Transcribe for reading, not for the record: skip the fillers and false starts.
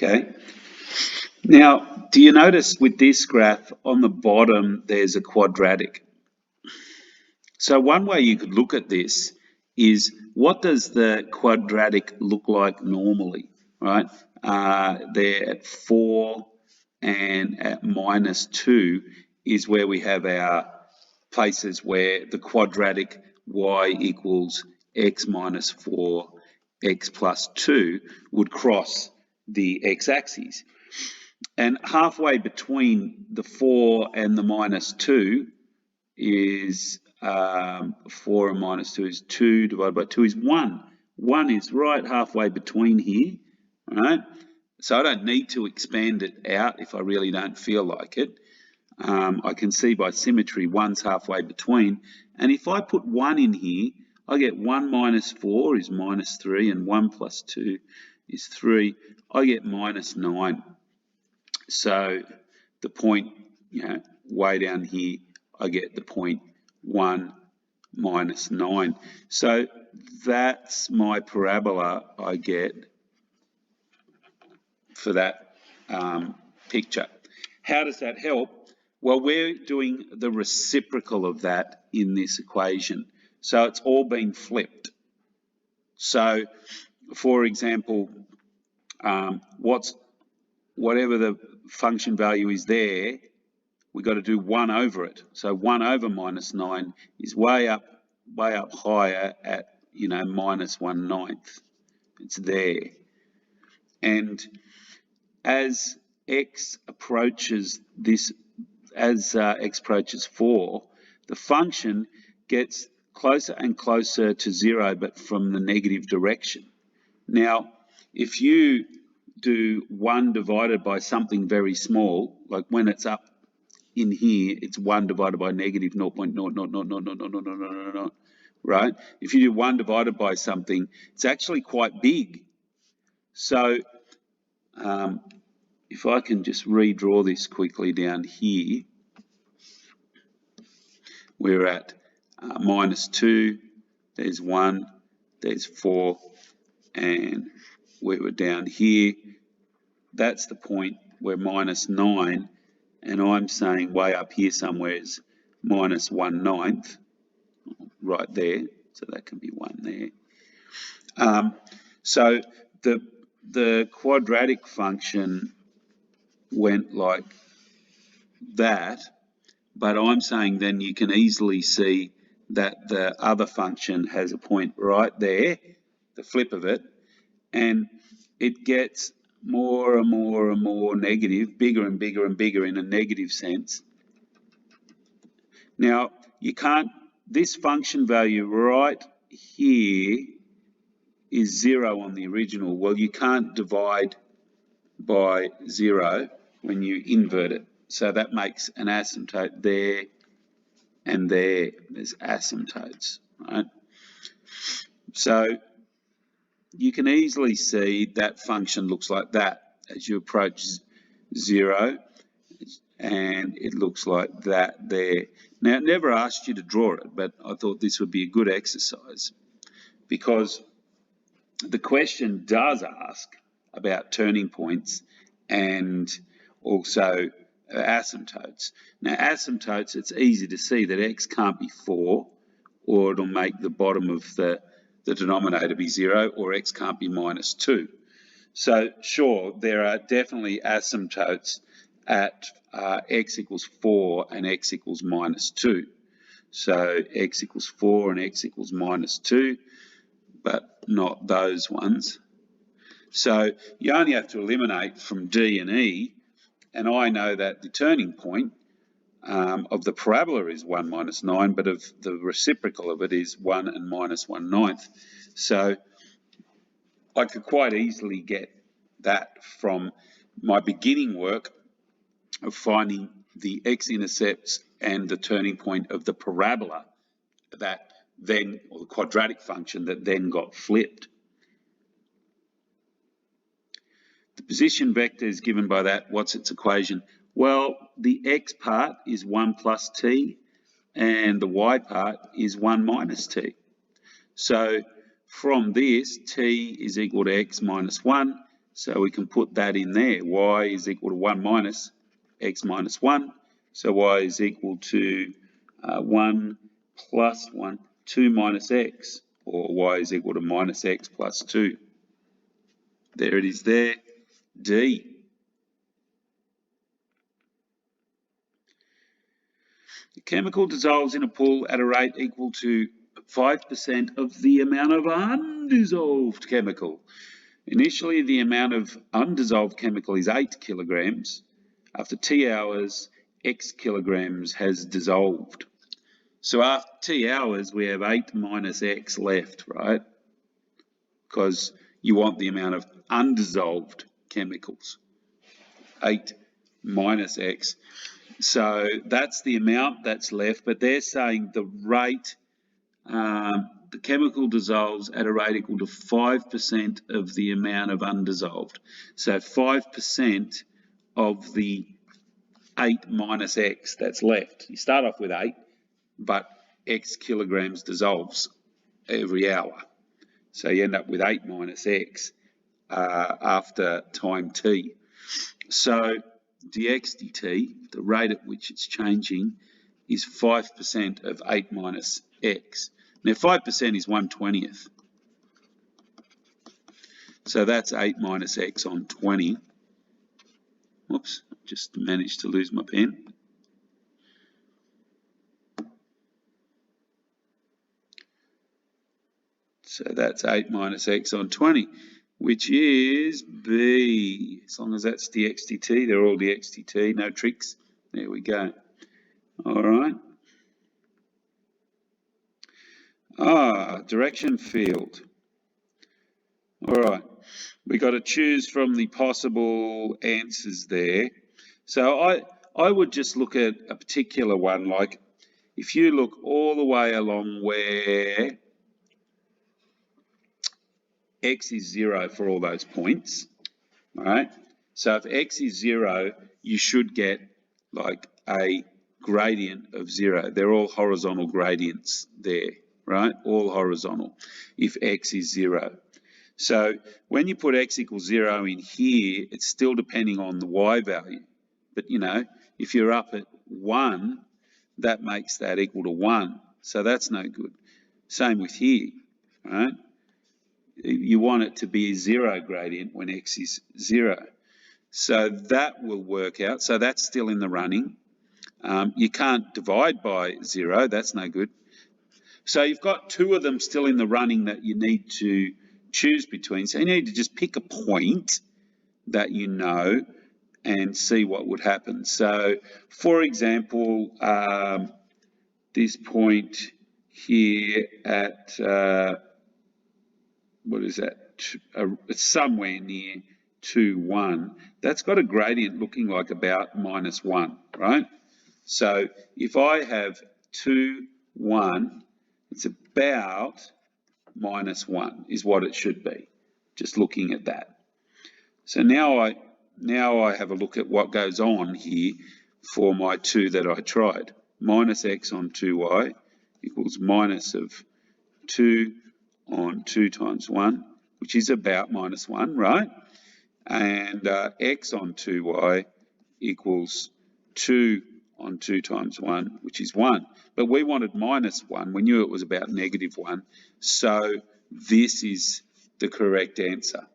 Okay. Now, do you notice with this graph on the bottom there's a quadratic? So one way you could look at this is, what does the quadratic look like normally, right? There at 4 and at -2 is where we have our places where the quadratic y equals x minus 4, x plus 2 would cross the x-axis. And halfway between the 4 and the -2 is 4 and -2 is 2 divided by 2 is 1. 1 is right halfway between here, right? So I don't need to expand it out if I really don't feel like it. I can see by symmetry 1's halfway between, and if I put 1 in here, I get 1 minus 4 is -3, and 1 plus 2 is 3. I get -9. So the point, way down here, I get the point 1 minus 9. So that's my parabola I get for that picture. How does that help? Well, we're doing the reciprocal of that in this equation. So it's all been flipped. So, for example, whatever the function value is there, we've got to do 1 over it. So 1 over -9 is way up higher at, -1/9. It's there. And as x approaches this, x approaches 4, the function gets closer and closer to 0, but from the negative direction. Now, if you do 1 divided by something very small, like when it's up in here, it's 1 divided by negative 0.0000000, right? If you do 1 divided by something, it's actually quite big. So if I can just redraw this quickly down here, we're at -2, there's 1, there's 4, and we were down here. That's the point where -9, and I'm saying way up here somewhere is -1/9, right there, so that can be 1 there. So the quadratic function went like that, but I'm saying then you can easily see that the other function has a point right there, the flip of it, and it gets more and more and more negative, bigger and bigger and bigger in a negative sense. Now, you can't, this function value right here is 0 on the original. Well, you can't divide by 0 when you invert it. So that makes an asymptote there and there. There's asymptotes, right? So you can easily see that function looks like that as you approach 0, and it looks like that there. Now, it never asked you to draw it, but I thought this would be a good exercise because the question does ask about turning points and also asymptotes. Now, asymptotes, it's easy to see that x can't be 4, or it'll make the bottom of the denominator be 0, or x can't be -2. So, sure, there are definitely asymptotes at x equals 4 and x equals -2. So, x equals 4 and x equals -2, but not those ones. So, you only have to eliminate from D and E, and I know that the turning point of the parabola is 1 minus 9, but of the reciprocal of it is 1 and -1/9. So I could quite easily get that from my beginning work of finding the x-intercepts and the turning point of the parabola that then, or the quadratic function that then got flipped. The position vector is given by that. What's its equation? Well, the x part is 1 plus t, and the y part is 1 minus t. So from this, t is equal to x minus 1, So we can put that in there. Y is equal to 1 minus x minus 1. So y is equal to 1 plus 1, 2 minus x, or y is equal to minus x plus 2. There it is there. D. The chemical dissolves in a pool at a rate equal to 5% of the amount of undissolved chemical. Initially, the amount of undissolved chemical is 8 kilograms. After T hours, X kilograms has dissolved. So after T hours, we have 8 minus X left, right? Because you want the amount of undissolved chemicals. 8 minus X. So that's the amount that's left, but they're saying the rate, the chemical dissolves at a rate equal to 5% of the amount of undissolved. So 5% of the 8 minus X that's left. You start off with 8, but X kilograms dissolves every hour. So you end up with 8 minus X after time T. So dx dt, the rate at which it's changing, is 5% of 8 minus x. Now 5% is 1/20th. So that's 8 minus x on 20. Whoops, just managed to lose my pen. So that's 8 minus x on 20, which is B. As long as that's dx dt, they're all dx dt, no tricks. There we go. All right. Direction field. All right. We got to choose from the possible answers there. So I would just look at a particular one, like if you look all the way along where x is 0 for all those points, all right? So if x is 0, you should get like a gradient of 0. They're all horizontal gradients there, right? All horizontal if x is 0. So when you put x equals 0 in here, it's still depending on the y value. But, you know, if you're up at 1, that makes that equal to 1. So that's no good. Same with here, right? You want it to be a 0 gradient when x is 0. So that will work out. So that's still in the running. You can't divide by 0. That's no good. So you've got 2 of them still in the running that you need to choose between. So you need to just pick a point that you know and see what would happen. So, for example, this point here at, what is that? It's somewhere near 2, 1. That's got a gradient looking like about -1, right? So if I have 2, 1, it's about -1 is what it should be, just looking at that. So now I have a look at what goes on here for my 2 that I tried. Minus x on 2y equals minus of 2 on 2 times 1, which is about -1, right? And x on 2y equals 2 on 2 times 1, which is 1. But we wanted -1. We knew it was about -1. So this is the correct answer.